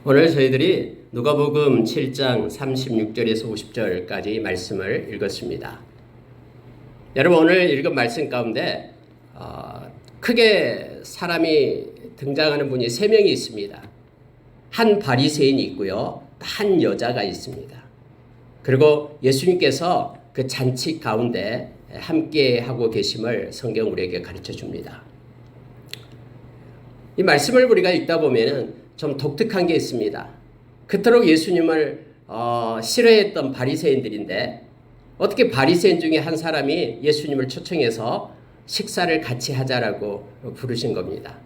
오늘 저희들이 누가복음 7장 36절에서 50절까지 말씀을 읽었습니다. 여러분, 오늘 읽은 말씀 가운데 크게 사람이 등장하는 분이 세 명이 있습니다. 한 바리새인이 있고요, 한 여자가 있습니다. 그리고 예수님께서 그 잔치 가운데 함께 하고 계심을 성경 우리에게 가르쳐 줍니다. 이 말씀을 우리가 읽다 보면은 좀 독특한 게 있습니다. 그토록 예수님을 싫어했던 바리새인들인데 어떻게 바리새인 중에 한 사람이 예수님을 초청해서 식사를 같이 하자라고 부르신 겁니다.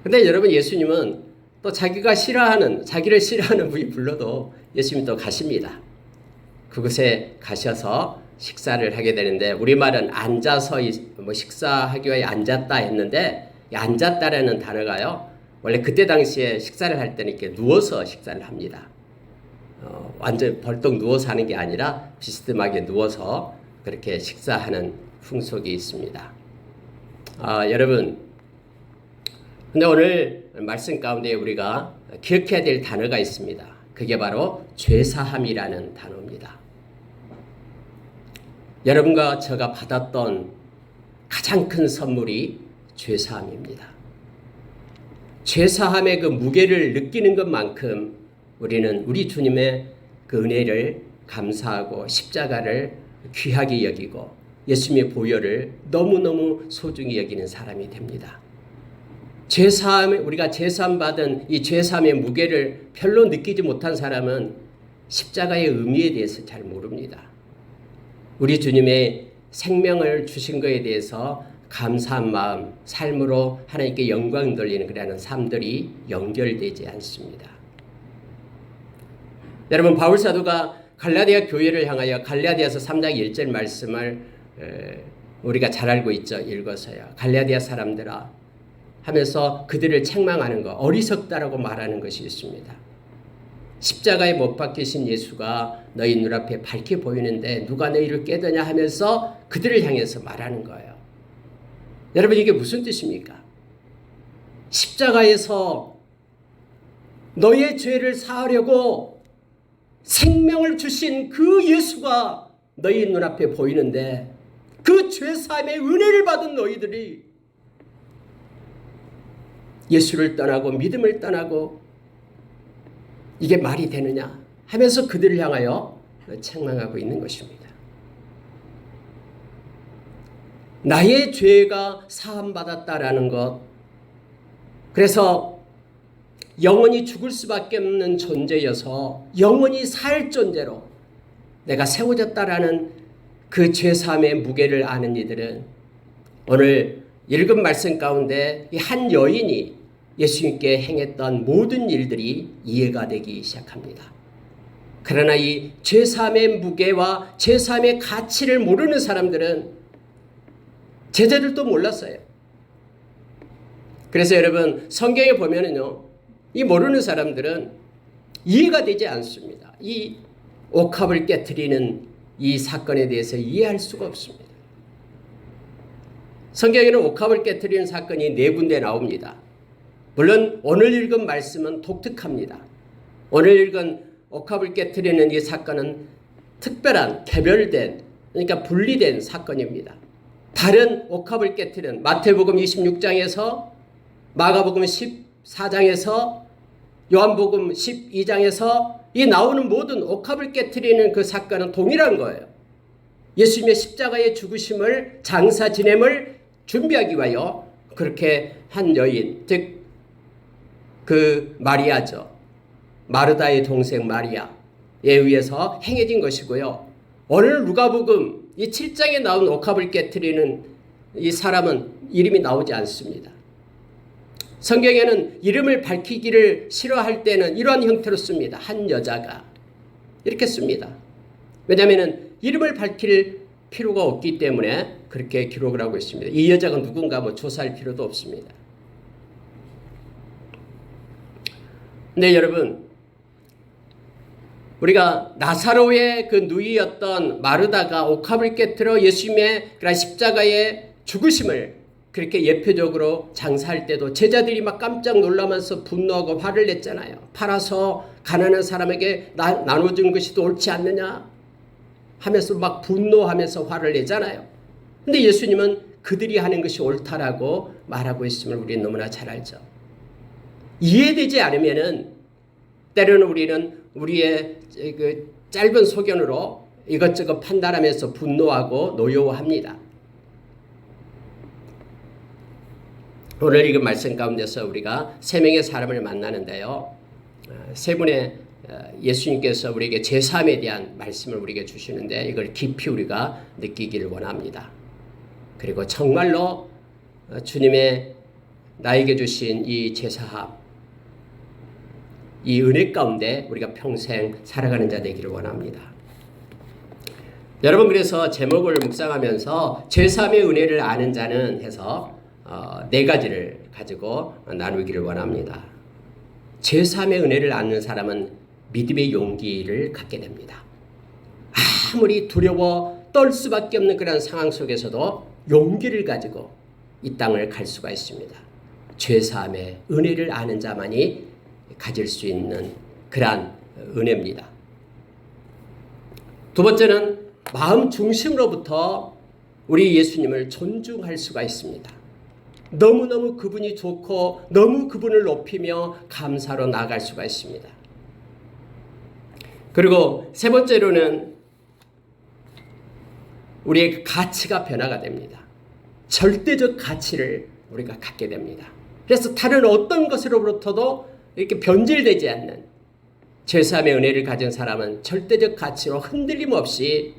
근데 여러분, 예수님은 또 자기를 싫어하는 분이 불러도 예수님이 또 가십니다. 그곳에 가셔서 식사를 하게 되는데, 우리말은 앉아서 식사하기 위해 앉았다 했는데, 이 앉았다라는 단어가요, 원래 그때 당시에 식사를 할 때는 이렇게 누워서 식사를 합니다. 완전 벌떡 누워서 하는 게 아니라 비스듬하게 누워서 그렇게 식사하는 풍속이 있습니다. 여러분, 근데 오늘 말씀 가운데 우리가 기억해야 될 단어가 있습니다. 그게 바로 죄사함이라는 단어입니다. 여러분과 제가 받았던 가장 큰 선물이 죄사함입니다. 죄사함의 그 무게를 느끼는 것만큼 우리는 우리 주님의 그 은혜를 감사하고 십자가를 귀하게 여기고 예수님의 보혈을 너무너무 소중히 여기는 사람이 됩니다. 우리가 죄사함 받은 이 죄사함의 무게를 별로 느끼지 못한 사람은 십자가의 의미에 대해서 잘 모릅니다. 우리 주님의 생명을 주신 것에 대해서 감사한 마음, 삶으로 하나님께 영광 돌리는 그러한 삶들이 연결되지 않습니다. 여러분, 바울 사도가 갈라디아 교회를 향하여 갈라디아서 3장 1절 말씀을 우리가 잘 알고 있죠. 읽어서요. 갈라디아 사람들아 하면서 그들을 책망하는 것, 어리석다라고 말하는 것이 있습니다. 십자가에 못 박히신 예수가 너희 눈앞에 밝게 보이는데 누가 너희를 깨드냐 하면서 그들을 향해서 말하는 거예요. 여러분, 이게 무슨 뜻입니까? 십자가에서 너의 죄를 사하려고 생명을 주신 그 예수가 너희 눈앞에 보이는데 그 죄사함의 은혜를 받은 너희들이 예수를 떠나고 믿음을 떠나고 이게 말이 되느냐 하면서 그들을 향하여 책망하고 있는 것입니다. 나의 죄가 사함받았다라는 것, 그래서 영원히 죽을 수밖에 없는 존재여서 영원히 살 존재로 내가 세워졌다라는 그 죄사함의 무게를 아는 이들은 오늘 읽은 말씀 가운데 이 한 여인이 예수님께 행했던 모든 일들이 이해가 되기 시작합니다. 그러나 이 죄사함의 무게와 죄사함의 가치를 모르는 사람들은 제자들도 몰랐어요. 그래서 여러분, 성경에 보면은요, 이 모르는 사람들은 이해가 되지 않습니다. 이 옥합을 깨트리는 이 사건에 대해서 이해할 수가 없습니다. 성경에는 옥합을 깨트리는 사건이 4군데 나옵니다. 물론 오늘 읽은 말씀은 독특합니다. 오늘 읽은 옥합을 깨트리는 이 사건은 특별한 개별된, 그러니까 분리된 사건입니다. 다른 옥합을 깨트리는 마태복음 26장에서 마가복음 14장에서 요한복음 12장에서 이 나오는 모든 옥합을 깨트리는 그 사건은 동일한 거예요. 예수님의 십자가의 죽으심을 장사 지냄을 준비하기 위하여 그렇게 한 여인, 즉 그 마리아죠. 마르다의 동생 마리아에 의해서 행해진 것이고요. 오늘 누가복음 이 7장에 나온 옥합을 깨트리는 이 사람은 이름이 나오지 않습니다. 성경에는 이름을 밝히기를 싫어할 때는 이러한 형태로 씁니다. 한 여자가 이렇게 씁니다. 왜냐하면 이름을 밝힐 필요가 없기 때문에 그렇게 기록을 하고 있습니다. 이 여자가 누군가 조사할 필요도 없습니다. 근데 여러분, 우리가 나사로의 그 누이였던 마르다가 옥합을 깨트려 예수님의 그런 십자가의 죽으심을 그렇게 예표적으로 장사할 때도 제자들이 막 깜짝 놀라면서 분노하고 화를 냈잖아요. 팔아서 가난한 사람에게 나눠준 것이 더 옳지 않느냐 하면서 막 분노하면서 화를 내잖아요. 근데 예수님은 그들이 하는 것이 옳다라고 말하고 있음을 우리는 너무나 잘 알죠. 이해되지 않으면은 때로는 우리는 우리의 그 짧은 소견으로 이것저것 판단하면서 분노하고 노여워합니다. 오늘 읽은 말씀 가운데서 우리가 세 명의 사람을 만나는데요. 세 분의 예수님께서 우리에게 제3에 대한 말씀을 우리에게 주시는데 이걸 깊이 우리가 느끼기를 원합니다. 그리고 정말로 주님의 나에게 주신 이 제사함, 이 은혜 가운데 우리가 평생 살아가는 자 되기를 원합니다. 여러분, 그래서 제목을 묵상하면서 제3의 은혜를 아는 자는 해서 네 가지를 가지고 나누기를 원합니다. 제3의 은혜를 아는 사람은 믿음의 용기를 갖게 됩니다. 아무리 두려워 떨 수밖에 없는 그런 상황 속에서도 용기를 가지고 이 땅을 갈 수가 있습니다. 제3의 은혜를 아는 자만이 가질 수 있는 그러한 은혜입니다. 두 번째는 마음 중심으로부터 우리 예수님을 존중할 수가 있습니다. 너무너무 그분이 좋고 너무 그분을 높이며 감사로 나아갈 수가 있습니다. 그리고 세 번째로는 우리의 가치가 변화가 됩니다. 절대적 가치를 우리가 갖게 됩니다. 그래서 다른 어떤 것으로부터도 이렇게 변질되지 않는 제3의 은혜를 가진 사람은 절대적 가치로 흔들림 없이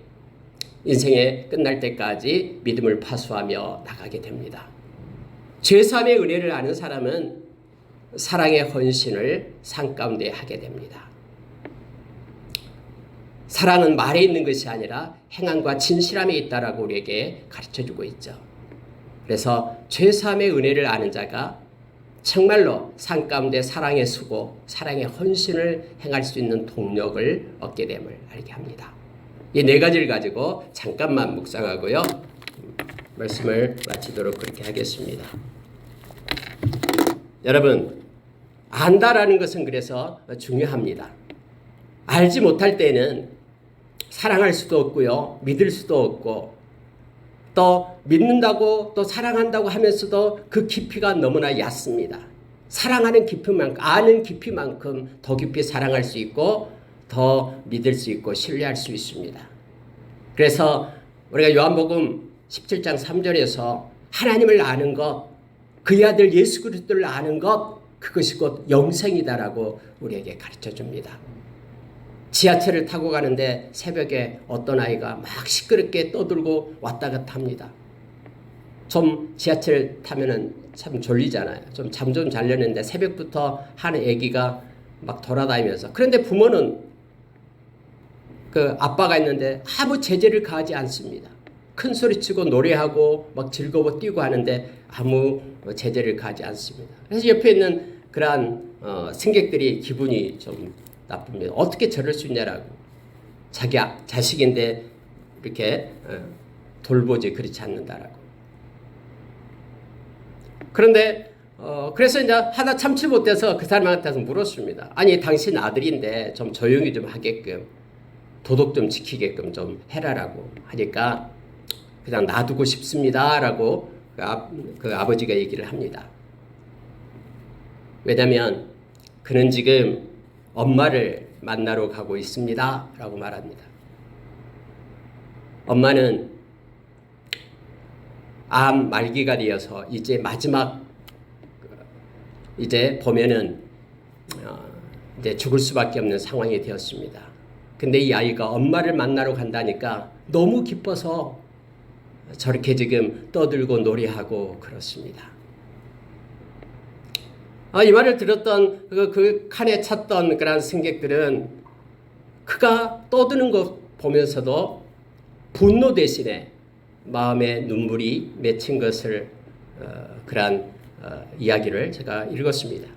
인생의 끝날 때까지 믿음을 파수하며 나가게 됩니다. 제3의 은혜를 아는 사람은 사랑의 헌신을 삶 가운데 하게 됩니다. 사랑은 말에 있는 것이 아니라 행함과 진실함에 있다라고 우리에게 가르쳐주고 있죠. 그래서 제3의 은혜를 아는 자가 정말로 삶 가운데 사랑의 수고, 사랑의 헌신을 행할 수 있는 동력을 얻게 됨을 알게 합니다. 이 네 가지를 가지고 잠깐만 묵상하고요. 말씀을 마치도록 그렇게 하겠습니다. 여러분, 안다라는 것은 그래서 중요합니다. 알지 못할 때는 사랑할 수도 없고요. 믿을 수도 없고 또 믿는다고 또 사랑한다고 하면서도 그 깊이가 너무나 얕습니다. 사랑하는 깊이만큼, 아는 깊이만큼 더 깊이 사랑할 수 있고 더 믿을 수 있고 신뢰할 수 있습니다. 그래서 우리가 요한복음 17장 3절에서 하나님을 아는 것, 그의 아들 예수 그리스도를 아는 것, 그것이 곧 영생이다라고 우리에게 가르쳐줍니다. 지하철을 타고 가는데 새벽에 어떤 아이가 막 시끄럽게 떠들고 왔다 갔다 합니다. 좀 지하철 타면은 참 졸리잖아요. 좀 잠 좀 자려는데 새벽부터 한 애기가 막 돌아다니면서, 그런데 부모는 그 아빠가 있는데 아무 제재를 가하지 않습니다. 큰 소리치고 노래하고 막 즐거워 뛰고 하는데 아무 제재를 가하지 않습니다. 그래서 옆에 있는 그러한 승객들이 기분이 좀 나쁩니다. 어떻게 저럴 수 있냐라고. 자기 자식인데 이렇게 돌보지 그렇지 않는다라고. 그런데 그래서 이제 하나 참지 못해서 그 사람한테서 물었습니다. 아니, 당신 아들인데 좀 조용히 좀 하게끔, 도덕 좀 지키게끔 좀 해라라고 하니까 그냥 놔두고 싶습니다라고 그 아버지가 얘기를 합니다. 왜냐하면 그는 지금 엄마를 만나러 가고 있습니다 라고 말합니다. 엄마는 암 말기가 되어서 이제 마지막 이제 보면은 이제 죽을 수밖에 없는 상황이 되었습니다. 근데 이 아이가 엄마를 만나러 간다니까 너무 기뻐서 저렇게 지금 떠들고 노래하고 그렇습니다. 이 말을 들었던 그 칸에 찼던 그런 승객들은 그가 떠드는 것 보면서도 분노 대신에 마음에 눈물이 맺힌 것을 그러한 이야기를 제가 읽었습니다.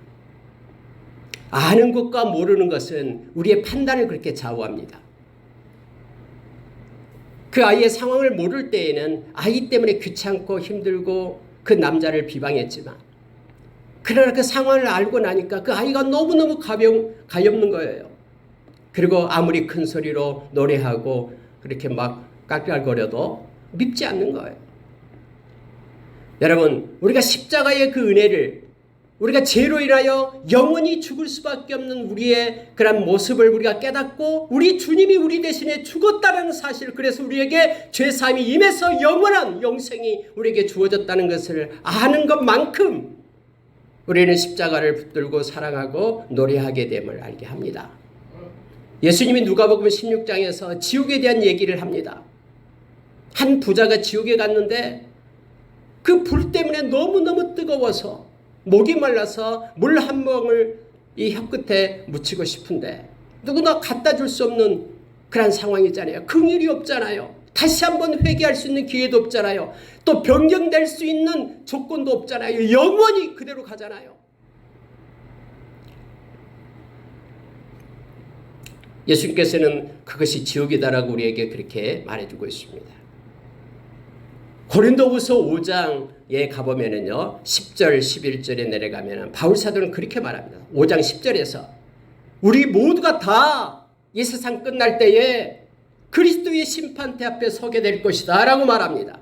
아는 것과 모르는 것은 우리의 판단을 그렇게 좌우합니다. 그 아이의 상황을 모를 때에는 아이 때문에 귀찮고 힘들고 그 남자를 비방했지만 그러나 그 상황을 알고 나니까 그 아이가 너무너무 가엾는 거예요. 그리고 아무리 큰 소리로 노래하고 그렇게 막 깔깔거려도 밉지 않는 거예요. 여러분, 우리가 십자가의 그 은혜를, 우리가 죄로 인하여 영원히 죽을 수밖에 없는 우리의 그런 모습을 우리가 깨닫고 우리 주님이 우리 대신에 죽었다는 사실, 그래서 우리에게 죄사함이 임해서 영원한 영생이 우리에게 주어졌다는 것을 아는 것만큼 우리는 십자가를 붙들고 사랑하고 노래하게 됨을 알게 합니다. 예수님이 누가복음 16장에서 지옥에 대한 얘기를 합니다. 한 부자가 지옥에 갔는데 그 불 때문에 너무너무 뜨거워서 목이 말라서 물 한 멍을 이 혀끝에 묻히고 싶은데 누구나 갖다 줄 수 없는 그런 상황이잖아요. 긍휼이 없잖아요. 다시 한번 회개할 수 있는 기회도 없잖아요. 또 변경될 수 있는 조건도 없잖아요. 영원히 그대로 가잖아요. 예수님께서는 그것이 지옥이다라고 우리에게 그렇게 말해주고 있습니다. 고린도후서 5장에 가보면은요, 10절 11절에 내려가면은 바울사도는 그렇게 말합니다. 5장 10절에서 우리 모두가 다 이 세상 끝날 때에 그리스도의 심판대 앞에 서게 될 것이다 라고 말합니다.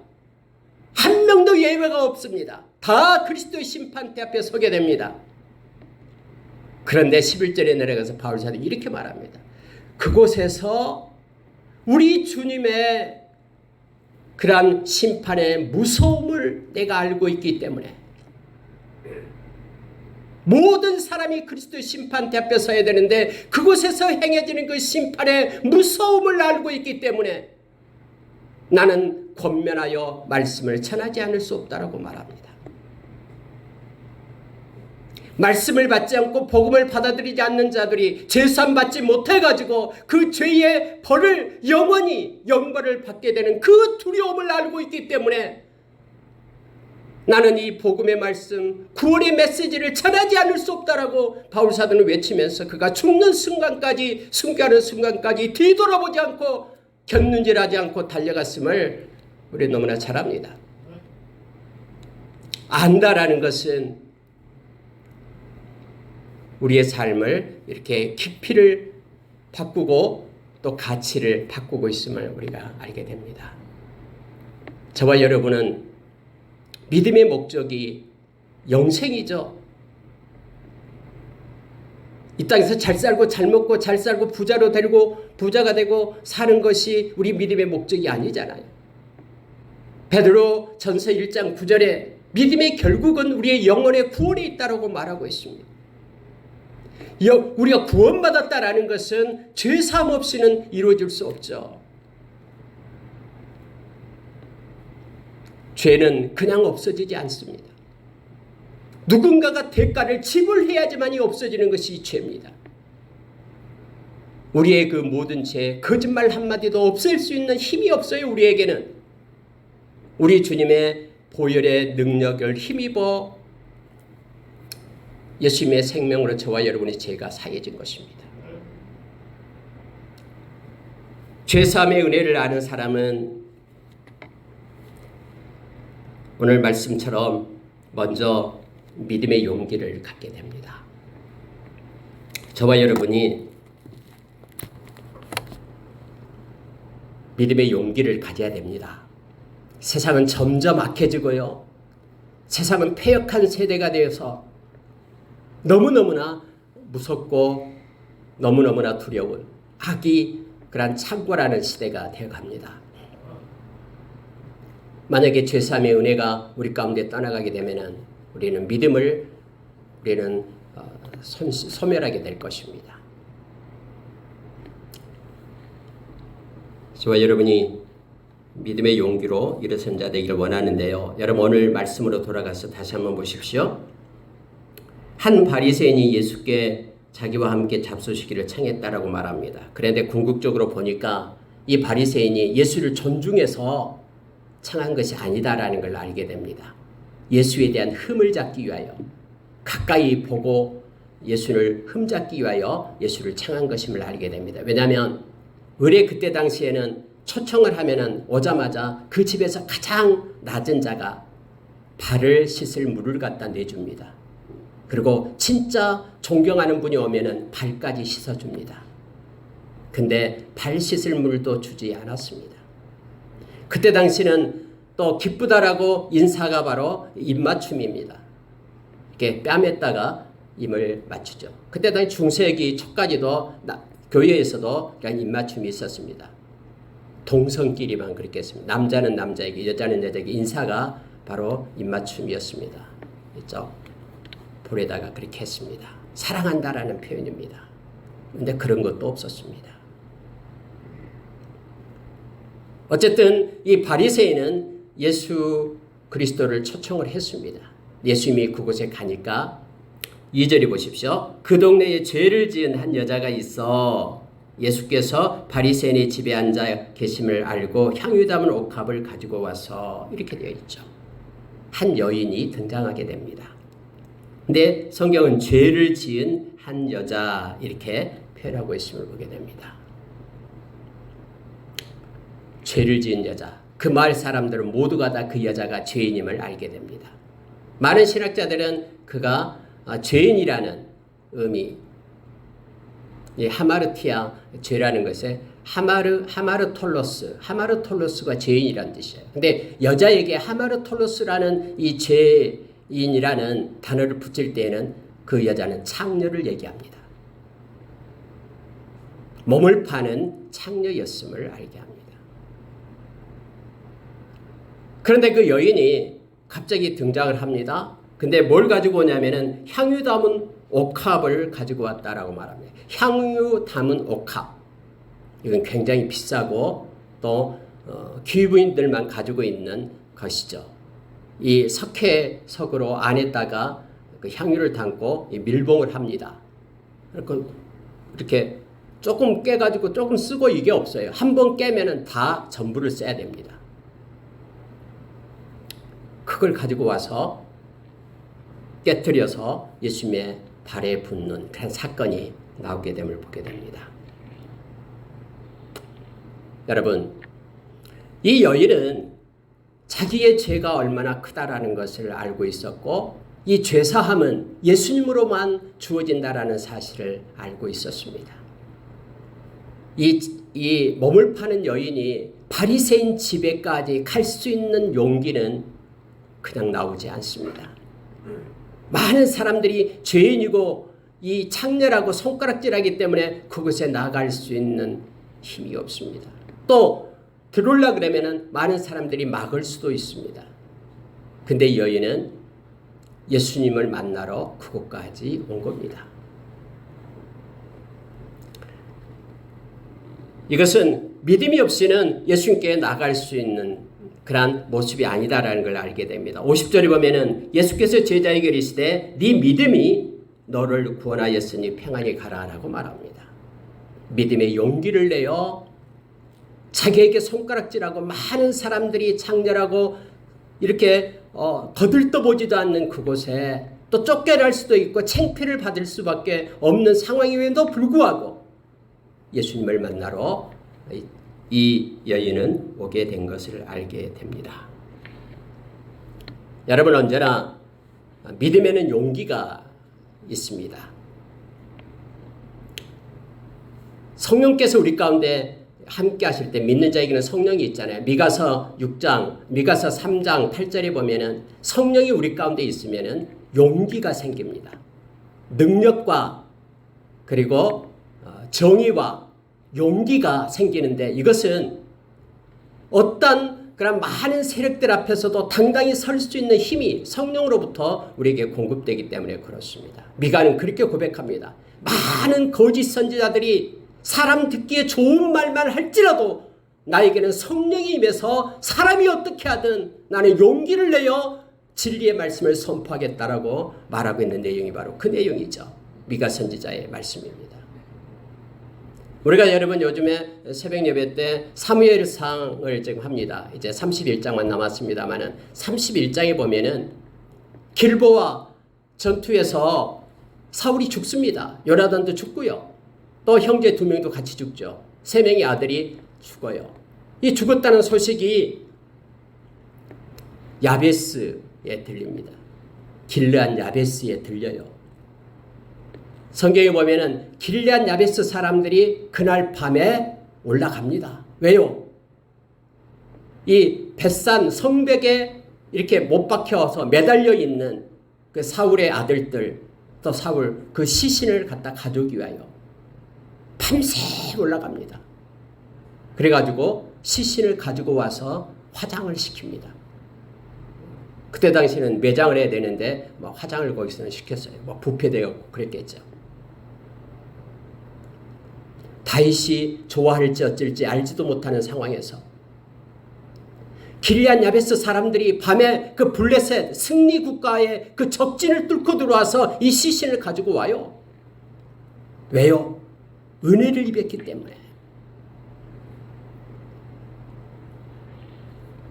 한 명도 예외가 없습니다. 다 그리스도의 심판대 앞에 서게 됩니다. 그런데 11절에 내려가서 바울사도는 이렇게 말합니다. 그곳에서 우리 주님의 그러한 심판의 무서움을 내가 알고 있기 때문에 모든 사람이 그리스도의 심판대 앞에 서야 되는데 그곳에서 행해지는 그 심판의 무서움을 알고 있기 때문에 나는 권면하여 말씀을 전하지 않을 수 없다라고 말합니다. 말씀을 받지 않고 복음을 받아들이지 않는 자들이 죄산 받지 못해가지고 그 죄의 벌을 영원히 영벌을 받게 되는 그 두려움을 알고 있기 때문에 나는 이 복음의 말씀, 구원의 메시지를 전하지 않을 수 없다라고 바울사도는 외치면서 그가 죽는 순간까지, 순교하는 순간까지 뒤돌아보지 않고 곁눈질하지 않고 달려갔음을 우리 너무나 잘 압니다. 안다라는 것은 우리의 삶을 이렇게 깊이를 바꾸고 또 가치를 바꾸고 있음을 우리가 알게 됩니다. 저와 여러분은 믿음의 목적이 영생이죠. 이 땅에서 잘 살고 잘 먹고 잘 살고 부자가 되고 사는 것이 우리 믿음의 목적이 아니잖아요. 베드로 전서 1장 9절에 믿음의 결국은 우리의 영혼의 구원에 있다고 말하고 있습니다. 우리가 구원받았다라는 것은 죄사함 없이는 이루어질 수 없죠. 죄는 그냥 없어지지 않습니다. 누군가가 대가를 지불해야지만이 없어지는 것이 죄입니다. 우리의 그 모든 죄, 거짓말 한마디도 없앨 수 있는 힘이 없어요. 우리에게는. 우리 주님의 보혈의 능력을 힘입어 예수님의 생명으로 저와 여러분의 죄가 사해진 것입니다. 죄사함의 은혜를 아는 사람은 오늘 말씀처럼 먼저 믿음의 용기를 갖게 됩니다. 저와 여러분이 믿음의 용기를 가져야 됩니다. 세상은 점점 악해지고요. 세상은 패역한 세대가 되어서 너무너무나 무섭고 너무너무나 두려운 악이 그런 창궐하는 시대가 되어갑니다. 만약에 죄사함의 은혜가 우리 가운데 떠나가게 되면 우리는 믿음을 소멸하게 될 것입니다. 저와 여러분이 믿음의 용기로 일어선 자 되기를 원하는데요. 여러분 오늘 말씀으로 돌아가서 다시 한번 보십시오. 한 바리새인이 예수께 자기와 함께 잡수시기를 청했다라고 말합니다. 그런데 궁극적으로 보니까 이 바리새인이 예수를 존중해서 청한 것이 아니다라는 걸 알게 됩니다. 예수에 대한 흠을 잡기 위하여 가까이 보고 예수를 흠잡기 위하여 예수를 청한 것임을 알게 됩니다. 왜냐하면 의뢰 그때 당시에는 초청을 하면은 오자마자 그 집에서 가장 낮은 자가 발을 씻을 물을 갖다 내줍니다. 그리고 진짜 존경하는 분이 오면은 발까지 씻어줍니다. 근데 발 씻을 물도 주지 않았습니다. 그때 당시는 또 기쁘다라고 인사가 바로 입맞춤입니다. 이렇게 뺨에다가 입을 맞추죠. 그때 당시 중세기 초까지도 교회에서도 그냥 입맞춤이 있었습니다. 동성끼리만 그렇게 했습니다. 남자는 남자에게, 여자는 여자에게 인사가 바로 입맞춤이었습니다. 그렇죠? 볼에다가 그렇게 했습니다. 사랑한다라는 표현입니다. 그런데 그런 것도 없었습니다. 어쨌든 이 바리새인은 예수 그리스도를 초청을 했습니다. 예수님이 그곳에 가니까 2절에 보십시오. 그 동네에 죄를 지은 한 여자가 있어 예수께서 바리새인의 집에 앉아 계심을 알고 향유 담은 옥합을 가지고 와서 이렇게 되어 있죠. 한 여인이 등장하게 됩니다. 근데 성경은 죄를 지은 한 여자 이렇게 표현하고 있음을 보게 됩니다. 죄를 지은 여자. 그 마을 사람들은 모두가 다 그 여자가 죄인임을 알게 됩니다. 많은 신학자들은 그가 죄인이라는 의미, 이 하마르티아 죄라는 것에 하마르톨로스가 죄인이라는 뜻이에요. 근데 여자에게 하마르톨로스라는 이 죄인이라는 단어를 붙일 때에는 그 여자는 창녀를 얘기합니다. 몸을 파는 창녀였음을 알게 합니다. 그런데 그 여인이 갑자기 등장을 합니다. 근데 뭘 가지고 오냐면은 향유 담은 옥합을 가지고 왔다라고 말합니다. 향유 담은 옥합. 이건 굉장히 비싸고 또 귀부인들만 가지고 있는 것이죠. 이 석회석으로 안에다가 그 향유를 담고 밀봉을 합니다. 이렇게 조금 깨가지고 조금 쓰고 이게 없어요. 한 번 깨면은 다 전부를 써야 됩니다. 그걸 가지고 와서 깨뜨려서 예수님의 발에 붓는 그런 사건이 나오게 됨을 보게 됩니다. 여러분, 이 여인은 자기의 죄가 얼마나 크다라는 것을 알고 있었고 이 죄사함은 예수님으로만 주어진다라는 사실을 알고 있었습니다. 이 몸을 파는 여인이 바리새인 집에까지 갈 수 있는 용기는 그냥 나오지 않습니다. 많은 사람들이 죄인이고 이 창녀라고 손가락질하기 때문에 그곳에 나갈 수 있는 힘이 없습니다. 또 들어오려 그러면은 많은 사람들이 막을 수도 있습니다. 근데 이 여인은 예수님을 만나러 그곳까지 온 겁니다. 이것은 믿음이 없이는 예수님께 나갈 수 있는 그러한 모습이 아니다라는 걸 알게 됩니다. 50절에 보면은 예수께서 제자에게 이르시되 네 믿음이 너를 구원하였으니 평안히 가라라고 말합니다. 믿음의 용기를 내어 자기에게 손가락질하고 많은 사람들이 창렬하고 이렇게 거들떠보지도 않는 그곳에 또 쫓겨날 수도 있고 창피를 받을 수밖에 없는 상황임에도 불구하고 예수님을 만나러 이 여인은 오게 된 것을 알게 됩니다. 여러분, 언제나 믿음에는 용기가 있습니다. 성령께서 우리 가운데 함께 하실 때 믿는 자에게는 성령이 있잖아요. 미가서 3장 8절에 보면은 성령이 우리 가운데 있으면은 용기가 생깁니다. 능력과 그리고 정의와 용기가 생기는데 이것은 어떤 그런 많은 세력들 앞에서도 당당히 설 수 있는 힘이 성령으로부터 우리에게 공급되기 때문에 그렇습니다. 미가는 그렇게 고백합니다. 많은 거짓 선지자들이 사람 듣기에 좋은 말만 할지라도 나에게는 성령이 임해서 사람이 어떻게 하든 나는 용기를 내어 진리의 말씀을 선포하겠다라고 말하고 있는 내용이 바로 그 내용이죠. 미가 선지자의 말씀입니다. 우리가 여러분 요즘에 새벽 예배 때 사무엘상을 지금 합니다. 이제 31장만 남았습니다만은 31장에 보면은 길보아 전투에서 사울이 죽습니다. 요나단도 죽고요. 또 형제 2명도 같이 죽죠. 3명의 아들이 죽어요. 이 죽었다는 소식이 야베스, 들립니다. 길르앗 야베스에 들려요. 성경에 보면은 길르앗 야베스 사람들이 그날 밤에 올라갑니다. 왜요? 이 벳산 성벽에 이렇게 못 박혀서 매달려 있는 그 사울의 아들들, 또 사울 그 시신을 갖다 가져오기 위하여 밤새 올라갑니다. 그래가지고 시신을 가지고 와서 화장을 시킵니다. 그때 당시에는 매장을 해야 되는데 화장을 거기서는 시켰어요. 부패되었고 그랬겠죠. 다윗이 좋아할지 어쩔지 알지도 못하는 상황에서 길르앗 야베스 사람들이 밤에 그 블레셋 승리 국가의 그 적진을 뚫고 들어와서 이 시신을 가지고 와요. 왜요? 은혜를 입었기 때문에.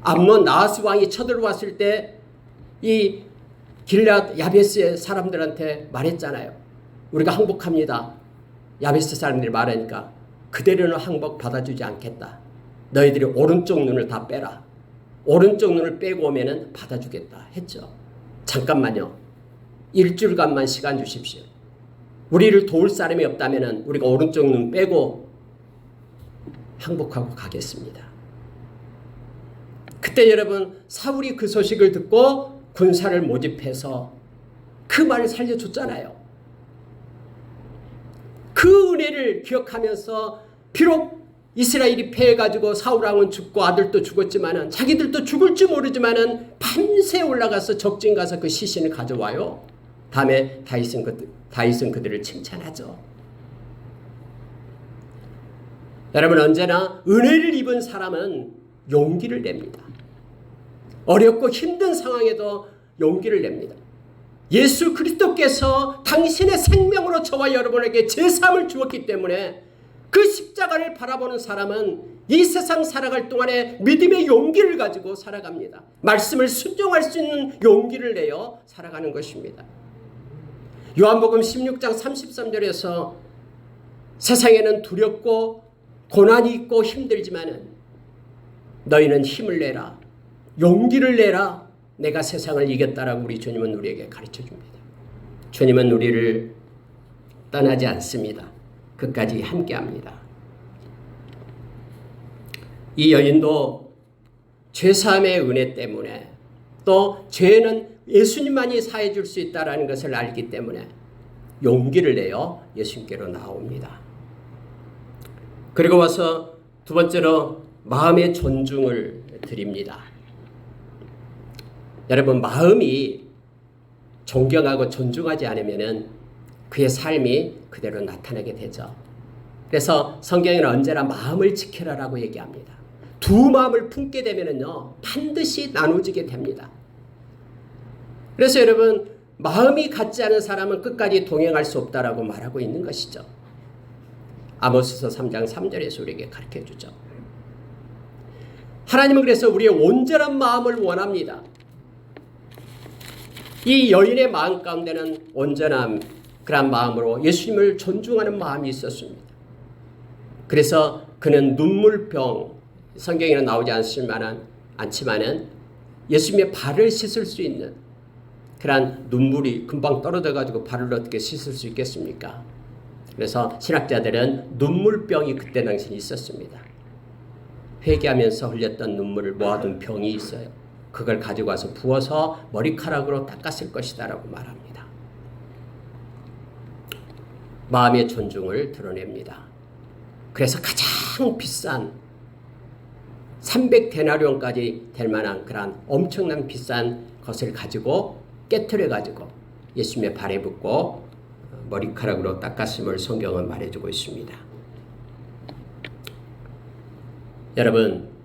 암논 나하스 왕이 쳐들어왔을 때 이 길르앗 야베스의 사람들한테 말했잖아요. 우리가 항복합니다. 야베스 사람들이 말하니까 그대로는 항복 받아주지 않겠다. 너희들이 오른쪽 눈을 다 빼라. 오른쪽 눈을 빼고 오면은 받아주겠다 했죠. 잠깐만요. 일주일간만 시간 주십시오. 우리를 도울 사람이 없다면은 우리가 오른쪽 눈 빼고 항복하고 가겠습니다. 그때 여러분 사울이 그 소식을 듣고 군사를 모집해서 그 말을 살려줬잖아요. 그 은혜를 기억하면서 비록 이스라엘이 패해가지고 사울왕은 죽고 아들도 죽었지만은 자기들도 죽을지 모르지만은 밤새 올라가서 적진 가서 그 시신을 가져와요. 다음에 다윗은 그들을 칭찬하죠. 여러분 언제나 은혜를 입은 사람은 용기를 냅니다. 어렵고 힘든 상황에도 용기를 냅니다. 예수 그리스도께서 당신의 생명으로 저와 여러분에게 제사함을 주었기 때문에 그 십자가를 바라보는 사람은 이 세상 살아갈 동안에 믿음의 용기를 가지고 살아갑니다. 말씀을 순종할 수 있는 용기를 내어 살아가는 것입니다. 요한복음 16장 33절에서 세상에는 두렵고 고난이 있고 힘들지만은 너희는 힘을 내라. 용기를 내라. 내가 세상을 이겼다라고 우리 주님은 우리에게 가르쳐 줍니다. 주님은 우리를 떠나지 않습니다. 끝까지 함께합니다. 이 여인도 죄사함의 은혜 때문에 또 죄는 예수님만이 사해 줄 수 있다는 것을 알기 때문에 용기를 내어 예수님께로 나옵니다. 그리고 와서 두 번째로 마음의 존중을 드립니다. 여러분 마음이 존경하고 존중하지 않으면 그의 삶이 그대로 나타나게 되죠. 그래서 성경에는 언제나 마음을 지켜라라고 얘기합니다. 두 마음을 품게 되면은요 반드시 나눠지게 됩니다. 그래서 여러분 마음이 같지 않은 사람은 끝까지 동행할 수 없다라고 말하고 있는 것이죠. 아모스서 3장 3절에서 우리에게 가르쳐주죠. 하나님은 그래서 우리의 온전한 마음을 원합니다. 이 여인의 마음 가운데는 온전한 그런 마음으로 예수님을 존중하는 마음이 있었습니다. 그래서 그는 눈물병, 성경에는 나오지 않지만은 예수님의 발을 씻을 수 있는 그런 눈물이 금방 떨어져가지고 발을 어떻게 씻을 수 있겠습니까? 그래서 신학자들은 눈물병이 그때 당시에 있었습니다. 회개하면서 흘렸던 눈물을 모아둔 병이 있어요. 그걸 가지고 와서 부어서 머리카락으로 닦았을 것이다 라고 말합니다. 마음의 존중을 드러냅니다. 그래서 가장 비싼 300데나리온까지 될 만한 그런 엄청난 비싼 것을 가지고 깨트려 가지고 예수님의 발에 붓고 머리카락으로 닦았음을 성경은 말해주고 있습니다. 여러분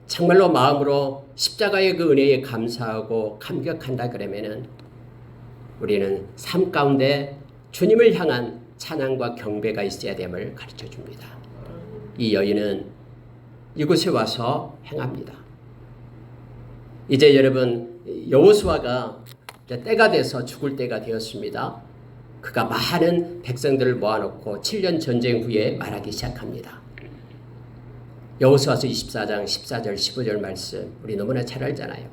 정말로 마음으로 십자가의 그 은혜에 감사하고 감격한다 그러면은 우리는 삶 가운데 주님을 향한 찬양과 경배가 있어야 됨을 가르쳐 줍니다. 이 여인은 이곳에 와서 행합니다. 이제 여러분 여호수아가 때가 돼서 죽을 때가 되었습니다. 그가 많은 백성들을 모아놓고 7년 전쟁 후에 말하기 시작합니다. 여호수아서 24장 14절 15절 말씀 우리 너무나 잘 알잖아요.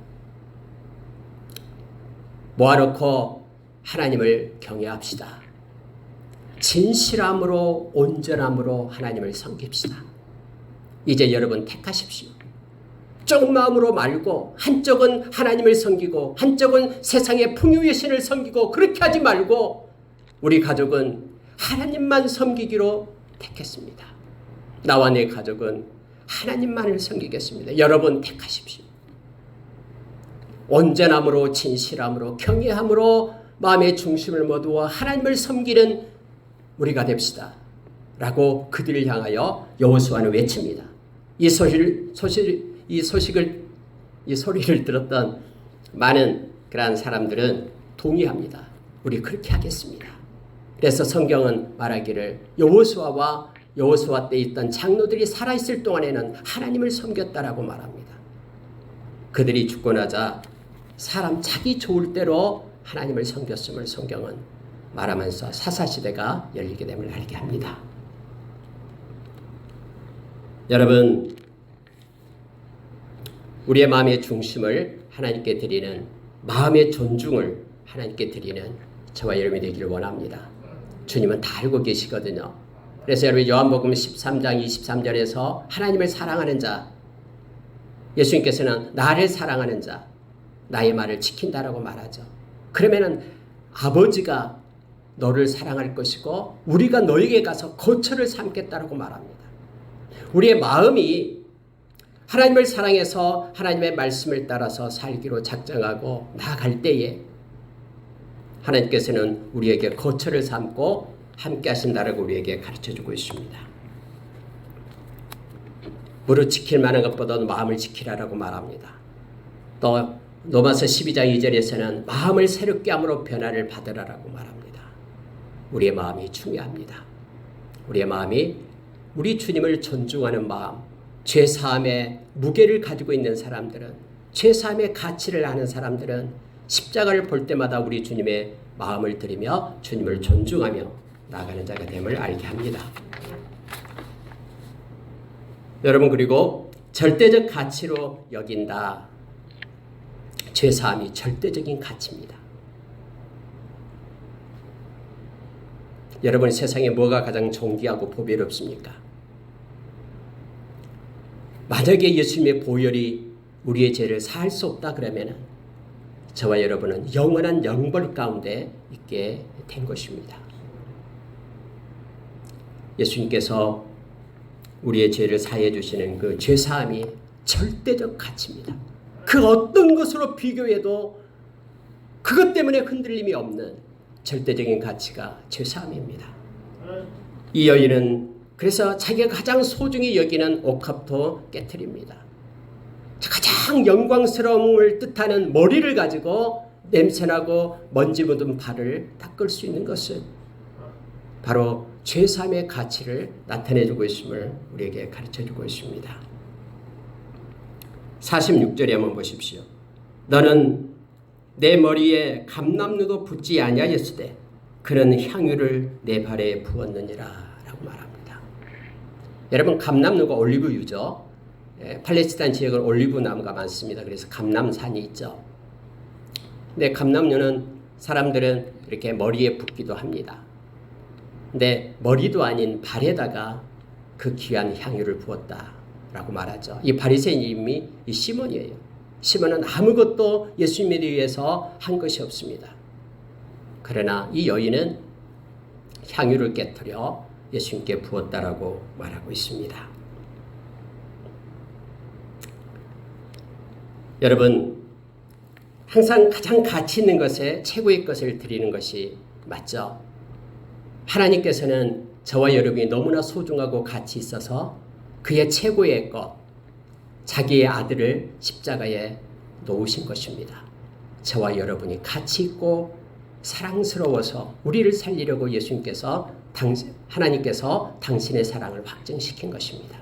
모아놓고 하나님을 경외합시다. 진실함으로 온전함으로 하나님을 섬깁시다. 이제 여러분 택하십시오. 쪽마음으로 말고 한쪽은 하나님을 섬기고 한쪽은 세상의 풍요의 신을 섬기고 그렇게 하지 말고 우리 가족은 하나님만 섬기기로 택했습니다. 나와 내 가족은 하나님만을 섬기겠습니다. 여러분 택하십시오. 온전함으로 진실함으로 경외함으로 마음의 중심을 모두와 하나님을 섬기는 우리가 됩시다. 라고 그들을 향하여 여호수아는 외칩니다. 이 소리를 들었던 많은 그러한 사람들은 동의합니다. 우리 그렇게 하겠습니다. 그래서 성경은 말하기를 여호수아 때 있던 장로들이 살아있을 동안에는 하나님을 섬겼다라고 말합니다. 그들이 죽고 나자 사람 자기 좋을 대로 하나님을 섬겼음을 성경은 말하면서 사사시대가 열리게 됨을 알게 합니다. 여러분, 우리의 마음의 중심을 하나님께 드리는 마음의 존중을 하나님께 드리는 저와 여러분이 되기를 원합니다. 주님은 다 알고 계시거든요. 그래서 여러분 요한복음 13장 23절에서 하나님을 사랑하는 자, 예수님께서는 나를 사랑하는 자, 나의 말을 지킨다라고 말하죠. 그러면은 아버지가 너를 사랑할 것이고 우리가 너에게 가서 거처를 삼겠다라고 말합니다. 우리의 마음이 하나님을 사랑해서 하나님의 말씀을 따라서 살기로 작정하고 나아갈 때에 하나님께서는 우리에게 거처를 삼고 함께 하신다라고 우리에게 가르쳐주고 있습니다. 무릇 지킬 만한 것보다도 마음을 지키라라고 말합니다. 또 로마서 12장 2절에서는 마음을 새롭게 함으로 변화를 받으라라고 말합니다. 우리의 마음이 중요합니다. 우리의 마음이 우리 주님을 존중하는 마음, 죄사함의 무게를 가지고 있는 사람들은, 죄사함의 가치를 아는 사람들은 십자가를 볼 때마다 우리 주님의 마음을 들이며 주님을 존중하며 나아가는 자가 됨을 알게 합니다. 여러분, 그리고 절대적 가치로 여긴다. 죄사함이 절대적인 가치입니다. 여러분, 세상에 뭐가 가장 존귀하고 보배롭습니까? 만약에 예수님의 보혈이 우리의 죄를 사할 수 없다 그러면 저와 여러분은 영원한 영벌 가운데 있게 된 것입니다. 예수님께서 우리의 죄를 사해 주시는 그 죄사함이 절대적 가치입니다. 그 어떤 것으로 비교해도 그것 때문에 흔들림이 없는 절대적인 가치가 죄사함입니다. 이 여인은 그래서 자기가 가장 소중히 여기는 옥합도 깨트립니다. 가장 영광스러움을 뜻하는 머리를 가지고 냄새나고 먼지 묻은 발을 닦을 수 있는 것은 바로 죄사함의 가치를 나타내주고 있음을 우리에게 가르쳐주고 있습니다. 46절에 한번 보십시오. 너는 내 머리에 감람류도 붙지 아니하였으되 그는 향유를 내 발에 부었느니라 라고 말합니다. 여러분, 감람류가 올리브유죠. 팔레스타인 지역은 올리브 나무가 많습니다. 그래서 감람산이 있죠. 근데 감람류는 사람들은 이렇게 머리에 붓기도 합니다. 근데 머리도 아닌 발에다가 그 귀한 향유를 부었다라고 말하죠. 이 바리새인이 이 시몬이에요. 시몬은 아무것도 예수님에 의해서 한 것이 없습니다. 그러나 이 여인은 향유를 깨트려 예수님께 부었다라고 말하고 있습니다. 여러분, 항상 가장 가치 있는 것에 최고의 것을 드리는 것이 맞죠. 하나님께서는 저와 여러분이 너무나 소중하고 가치 있어서 그의 최고의 것, 자기의 아들을 십자가에 놓으신 것입니다. 저와 여러분이 가치 있고 사랑스러워서 우리를 살리려고 하나님께서 당신의 사랑을 확증시킨 것입니다.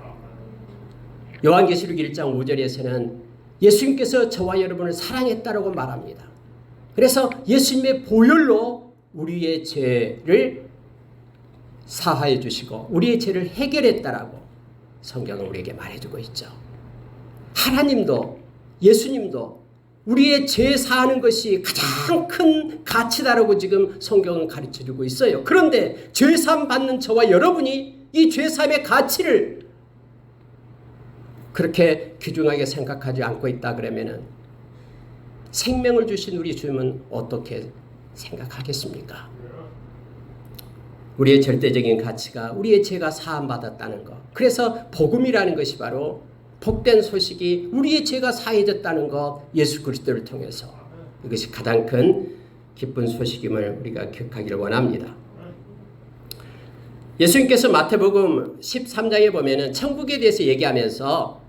요한계시록 1장 5절에서는 예수님께서 저와 여러분을 사랑했다라고 말합니다. 그래서 예수님의 보혈로 우리의 죄를 사하해 주시고 우리의 죄를 해결했다라고 성경은 우리에게 말해주고 있죠. 하나님도 예수님도 우리의 죄 사하는 것이 가장 큰 가치다라고 지금 성경은 가르쳐주고 있어요. 그런데 죄사함 받는 저와 여러분이 이 죄사함의 가치를 그렇게 귀중하게 생각하지 않고 있다 그러면은 생명을 주신 우리 주님은 어떻게 생각하겠습니까? 우리의 절대적인 가치가 우리의 죄가 사함받았다는 것. 그래서 복음이라는 것이 바로 복된 소식이 우리의 죄가 사해졌다는 것, 예수 그리스도를 통해서 이것이 가장 큰 기쁜 소식임을 우리가 기억하기를 원합니다. 예수님께서 마태복음 13장에 보면은 천국에 대해서 얘기하면서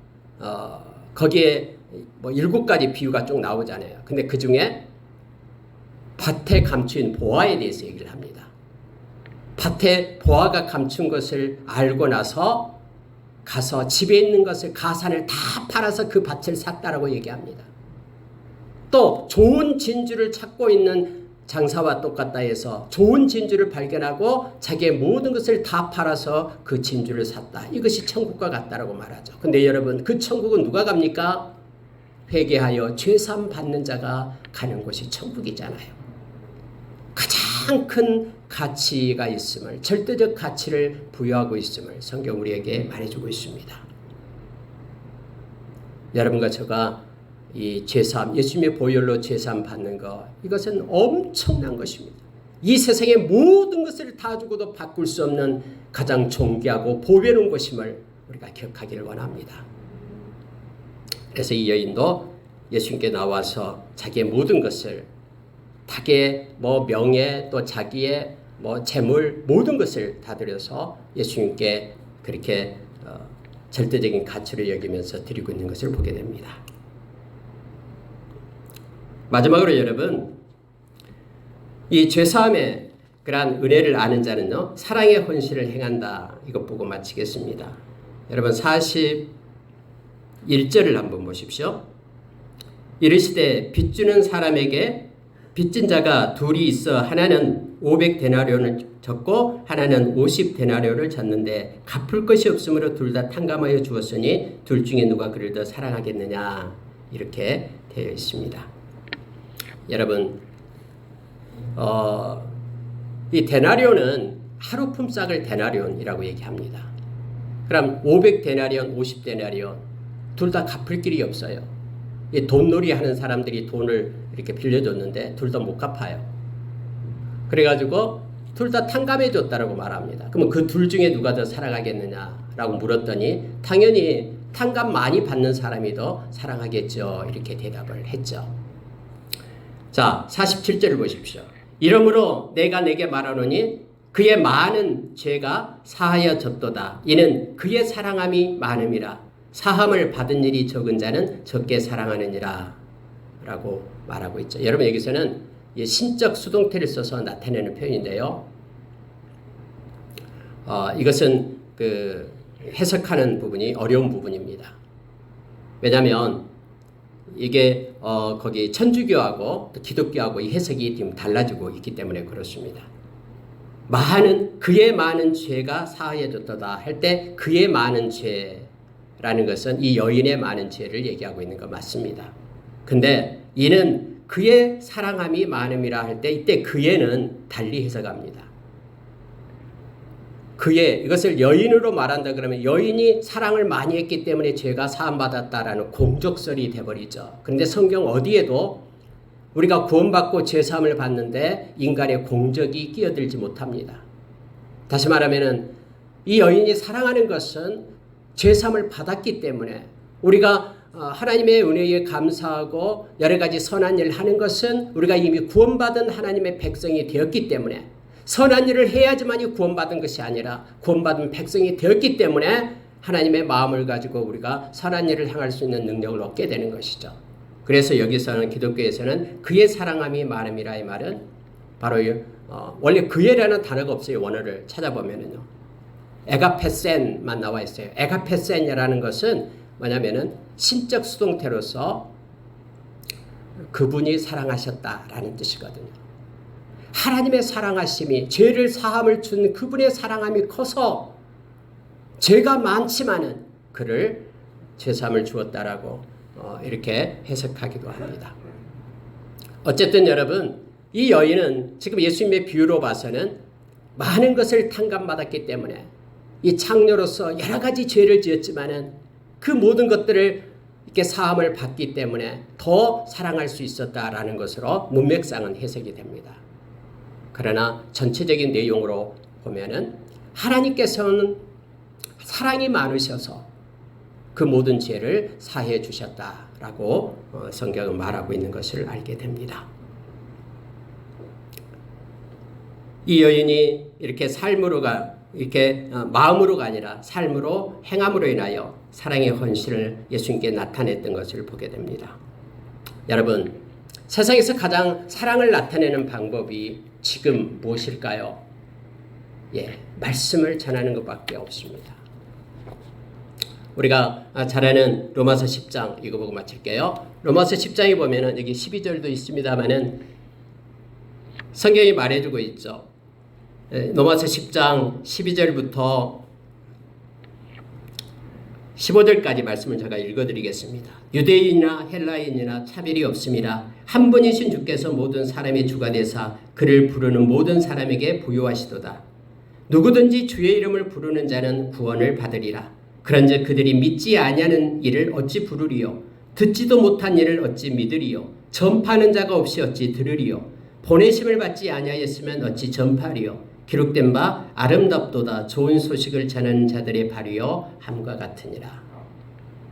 거기에 뭐 7가지 비유가 쭉 나오잖아요. 근데 그 중에 밭에 감춘 보화에 대해서 얘기를 합니다. 밭에 보화가 감춘 것을 알고 나서 가서 집에 있는 것을 가산을 다 팔아서 그 밭을 샀다라고 얘기합니다. 또 좋은 진주를 찾고 있는 장사와 똑같다 해서 좋은 진주를 발견하고 자기의 모든 것을 다 팔아서 그 진주를 샀다. 이것이 천국과 같다라고 말하죠. 근데 여러분, 그 천국은 누가 갑니까? 회개하여 죄사함 받는 자가 가는 곳이 천국이잖아요. 가장 큰 가치가 있음을, 절대적 가치를 부여하고 있음을 성경 우리에게 말해주고 있습니다. 여러분과 제가 이 죄사함, 예수님의 보혈로 죄사함 받는 것, 이것은 엄청난 것입니다. 이 세상의 모든 것을 다 주고도 바꿀 수 없는 가장 존귀하고 보배로운 것임을 우리가 기억하기를 원합니다. 그래서 이 여인도 예수님께 나와서 자기의 모든 것을, 자기의 명예, 또 자기의 재물, 모든 것을 다 드려서 예수님께 그렇게 절대적인 가치를 여기면서 드리고 있는 것을 보게 됩니다. 마지막으로 여러분, 이 죄사함의 그러한 은혜를 아는 자는요, 사랑의 헌신을 행한다. 이것 보고 마치겠습니다. 여러분 41절을 한번 보십시오. 이르시되 빚주는 사람에게 빚진 자가 둘이 있어 하나는 500데나리온을 졌고 하나는 50데나리온을 졌는데 갚을 것이 없으므로 둘 다 탕감하여 주었으니 둘 중에 누가 그를 더 사랑하겠느냐, 이렇게 되어 있습니다. 여러분, 이 데나리온은 하루 품삯을 데나리온이라고 얘기합니다. 그럼 500데나리온, 50데나리온 둘 다 갚을 길이 없어요. 이 돈놀이 하는 사람들이 돈을 이렇게 빌려줬는데 둘 다 못 갚아요. 그래가지고 둘 다 탕감해 줬다라고 말합니다. 그러면 그 둘 중에 누가 더 사랑하겠느냐라고 물었더니 당연히 탕감 많이 받는 사람이 더 사랑하겠죠, 이렇게 대답을 했죠. 자, 47절을 보십시오. 이러므로 내가 내게 말하노니 그의 많은 죄가 사하여졌도다. 이는 그의 사랑함이 많음이라. 사함을 받은 일이 적은 자는 적게 사랑하느니라 라고 말하고 있죠. 여러분, 여기서는 신적 수동태를 써서 나타내는 표현인데요. 이것은 해석하는 부분이 어려운 부분입니다. 왜냐하면 이게 거기 천주교하고 또 기독교하고 이 해석이 지금 달라지고 있기 때문에 그렇습니다. 그의 많은 죄가 사하여졌도다 할 때 그의 많은 죄라는 것은 이 여인의 많은 죄를 얘기하고 있는 거 맞습니다. 근데 이는 그의 사랑함이 많음이라 할 때 이때 그의는 달리 해석합니다. 이것을 여인으로 말한다 그러면 여인이 사랑을 많이 했기 때문에 죄가 사함받았다라는 공적설이 돼버리죠. 그런데 성경 어디에도 우리가 구원받고 죄사함을 받는데 인간의 공적이 끼어들지 못합니다. 다시 말하면 이 여인이 사랑하는 것은 죄사함을 받았기 때문에, 우리가 하나님의 은혜에 감사하고 여러 가지 선한 일을 하는 것은 우리가 이미 구원받은 하나님의 백성이 되었기 때문에, 선한 일을 해야지만이 구원받은 것이 아니라 구원받은 백성이 되었기 때문에 하나님의 마음을 가지고 우리가 선한 일을 행할 수 있는 능력을 얻게 되는 것이죠. 그래서 여기서는 기독교에서는 그의 사랑함이 많음이라, 이 말은 바로 원래 그의라는 단어가 없어요. 원어를 찾아보면은요, 에가페센만 나와 있어요. 에가페센이라는 것은 뭐냐면은 신적 수동태로서 그분이 사랑하셨다라는 뜻이거든요. 하나님의 사랑하심이, 죄를 사함을 준 그분의 사랑함이 커서 죄가 많지만은 그를 죄사함을 주었다라고 이렇게 해석하기도 합니다. 어쨌든 여러분, 이 여인은 지금 예수님의 비유로 봐서는 많은 것을 탕감받았기 때문에 이 창녀로서 여러 가지 죄를 지었지만은 그 모든 것들을 이렇게 사함을 받기 때문에 더 사랑할 수 있었다라는 것으로 문맥상은 해석이 됩니다. 그러나 전체적인 내용으로 보면은 하나님께서는 사랑이 많으셔서 그 모든 죄를 사해 주셨다라고 성경은 말하고 있는 것을 알게 됩니다. 이 여인이 이렇게 이렇게 마음으로가 아니라 삶으로 행함으로 인하여 사랑의 헌신을 예수님께 나타냈던 것을 보게 됩니다. 여러분, 세상에서 가장 사랑을 나타내는 방법이 지금 무엇일까요? 말씀을 전하는 것밖에 없습니다. 우리가 잘 아는 로마서 10장 이거 보고 마칠게요. 로마서 10장에 보면은 여기 12절도 있습니다만은 성경이 말해주고 있죠. 로마서 10장 12절부터 15절까지 말씀을 제가 읽어드리겠습니다. 유대인이나 헬라인이나 차별이 없습니다. 한 분이신 주께서 모든 사람의 주가 되사 그를 부르는 모든 사람에게 부요하시도다. 누구든지 주의 이름을 부르는 자는 구원을 받으리라. 그런즉 그들이 믿지 아니하는 일을 어찌 부르리요? 듣지도 못한 일을 어찌 믿으리요? 전파하는 자가 없이 어찌 들으리요? 보내심을 받지 아니하였으면 어찌 전파하리요? 기록된 바 아름답도다 좋은 소식을 전하는 자들의 발이요 함과 같으니라.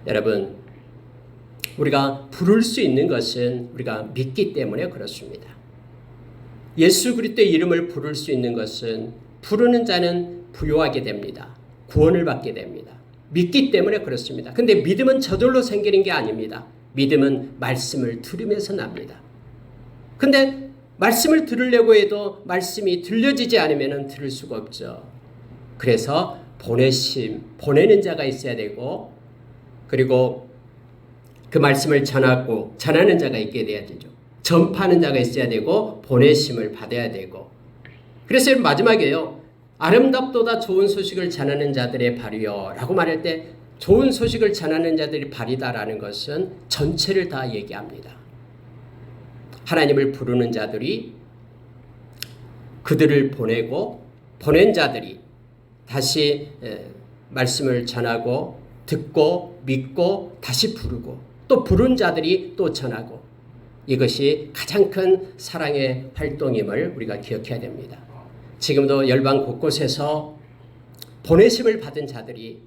여러분, 우리가 부를 수 있는 것은 우리가 믿기 때문에 그렇습니다. 예수 그리스도의 이름을 부를 수 있는 것은 부르는 자는 부요하게 됩니다. 구원을 받게 됩니다. 믿기 때문에 그렇습니다. 근데 믿음은 저절로 생기는 게 아닙니다. 믿음은 말씀을 들으면서 납니다. 근데 말씀을 들으려고 해도 말씀이 들려지지 않으면 들을 수가 없죠. 그래서 보내는 자가 있어야 되고, 그리고 그 말씀을 전하는 자가 있게 돼야 되죠. 전파하는 자가 있어야 되고, 보내심을 받아야 되고. 그래서 마지막에요. 아름답도다 좋은 소식을 전하는 자들의 발이요 라고 말할 때 좋은 소식을 전하는 자들의 발이다라는 것은 전체를 다 얘기합니다. 하나님을 부르는 자들이 그들을 보내고 보낸 자들이 다시 말씀을 전하고 듣고 믿고 다시 부르고 또 부른 자들이 또 전하고 이것이 가장 큰 사랑의 활동임을 우리가 기억해야 됩니다. 지금도 열방 곳곳에서 보내심을 받은 자들이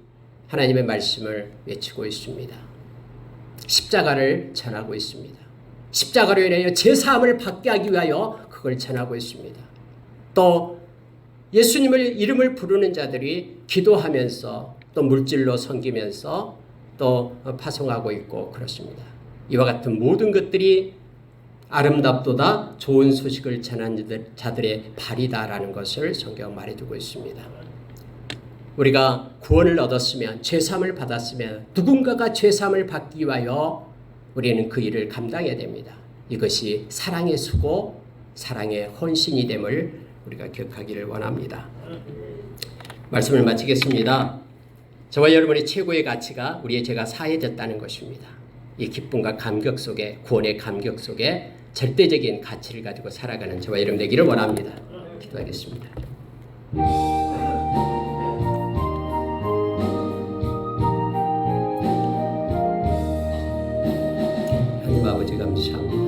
하나님의 말씀을 외치고 있습니다. 십자가를 전하고 있습니다. 십자가로 인하여 제사함을 받게 하기 위하여 그걸 전하고 있습니다. 또 예수님의 이름을 부르는 자들이 기도하면서 또 물질로 섬기면서 또 파송하고 있고 그렇습니다. 이와 같은 모든 것들이 아름답도다 좋은 소식을 전하는 자들의 발이다라는 것을 성경 말해주고 있습니다. 우리가 구원을 얻었으면 죄사함을 받았으면 누군가가 죄사함을 받기 위하여 우리는 그 일을 감당해야 됩니다. 이것이 사랑의 수고, 사랑의 헌신이 됨을 우리가 기억하기를 원합니다. 말씀을 마치겠습니다. 저와 여러분의 최고의 가치가 우리의 죄가 사해졌다는 것입니다. 이 기쁨과 감격 속에, 구원의 감격 속에 절대적인 가치를 가지고 살아가는 저와 여러분 되기를 원합니다. 기도하겠습니다. 하나님 아버지 감사합니다.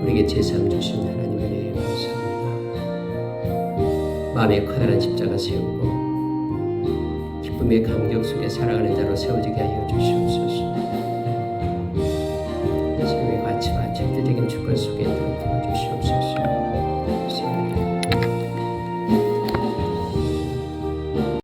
우리에게 제사함 주신 하나님 은혜에 감사합니다. 마음에 커다란 십자가 세우고 기쁨의 감격 속에 살아가는 자로 세워지게 하여 주시옵소서. 삶의 가치와 절대적인 주권 속에